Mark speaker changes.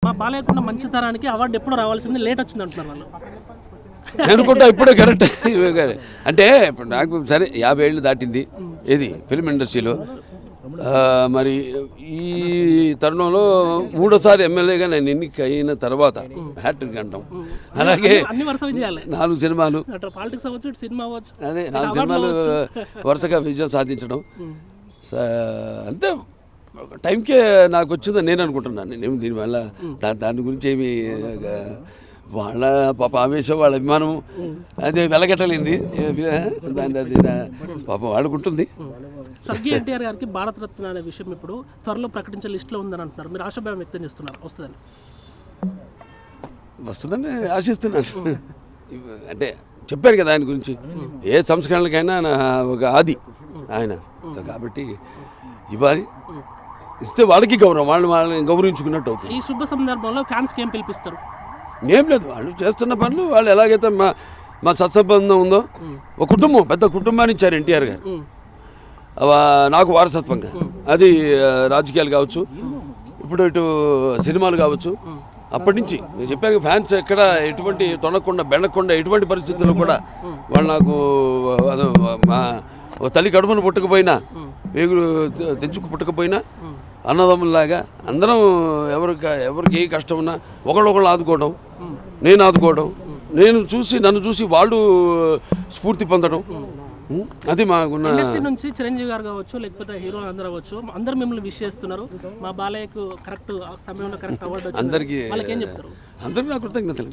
Speaker 1: మా బాలయ్యకున్న మంచితనానికి అవార్డు ఎప్పుడు రావాల్సింది లేట్ వచ్చింది అంటున్నారు వాళ్ళు.
Speaker 2: అనుకుంటా ఇప్పుడే కరెక్ట్. అంటే ఇప్పుడు నాకు సరే 50 ఏళ్ళు దాటింది ఏది ఫిల్మ్ ఇండస్ట్రీలో. మరి ఈ తరుణంలో 3వ ఎమ్మెల్యేగా నేను ఎన్నిక అయిన తర్వాత హ్యాట్రిక్ అంటాం. అలాగే
Speaker 1: అన్ని వరుస విజయాలే,
Speaker 2: 4 సినిమాలు,
Speaker 1: పాలిటిక్స్ అవ్వచ్చు, ఇటు సినిమా అవ్వచ్చు,
Speaker 2: అదే 4 సినిమాలు వరుసగా విజయం సాధించడం అంతే టైంకే నాకు వచ్చిందని నేను అనుకుంటున్నాను. నేను దీనివల్ల దాని గురించి ఏమి వాళ్ళ పాప ఆవేశం వాళ్ళ అభిమానం అది వెలగట్టలేంది. దాని పాప వాడుకుంటుంది.
Speaker 1: స్వర్గీయ ఎన్టీఆర్ గారికి భారతరత్న అనే విషయం ఇప్పుడు త్వరలో ప్రకటించే లిస్టులో ఉందని అంటున్నారు. మీరు ఆశాభావం వ్యక్తం చేస్తున్నారు, వస్తుందని
Speaker 2: ఆశిస్తున్నాను. అంటే చెప్పారు కదా ఆయన గురించి, ఏ సంస్కరణలకైనా ఒక ఆది ఆయన. కాబట్టి ఇవ్వాలి, ఇస్తే వాళ్ళకి గౌరవం, వాళ్ళని గౌరవించుకున్నట్టు అవుతుంది.
Speaker 1: ఈ శుభ సందర్భంలో ఫ్యాన్స్కి ఏం పిలిపిస్తారు?
Speaker 2: ఏం లేదు, వాళ్ళు చేస్తున్న పనులు వాళ్ళు ఎలాగైతే మా సత్సంబంధం ఉందో, ఒక కుటుంబం, పెద్ద కుటుంబాన్ని ఇచ్చారు ఎన్టీఆర్ గారు నాకు వారసత్వంగా. అది రాజకీయాలు కావచ్చు, ఇప్పుడు ఇటు సినిమాలు కావచ్చు. అప్పటి నుంచి నేను చెప్పాను, ఫ్యాన్స్ ఎక్కడ ఎటువంటి తొనకుండా బెండకుండా ఎటువంటి పరిస్థితుల్లో కూడా వాళ్ళు నాకు మా తల్లి కడుపును పుట్టకపోయినా, వేగులు తెంచుకు పుట్టకపోయినా అన్నదమ్ముల్లాగా అందరం ఎవరికి ఏ కష్టం ఉన్నా ఒకళ్ళొకళ్ళు ఆదుకోవడం, నేను ఆదుకోవడం, నన్ను చూసి వాళ్ళు స్ఫూర్తి పొందడం, అది మాకున్న.
Speaker 1: ఇండస్ట్రీ నుంచి చిరంజీవి గారు కావచ్చు, లేకపోతే హీరోలు అందరూ అవ్వచ్చు, అందరూ మిమ్మల్ని విష్ చేస్తున్నారు. మా బాలయ్యకు కరెక్ట్ సమయంలో కరెక్ట్ అవార్డు
Speaker 2: అందరికీ
Speaker 1: వాళ్ళకి ఏం చెప్తారు?
Speaker 2: అందరికీ నా కృతజ్ఞతలు.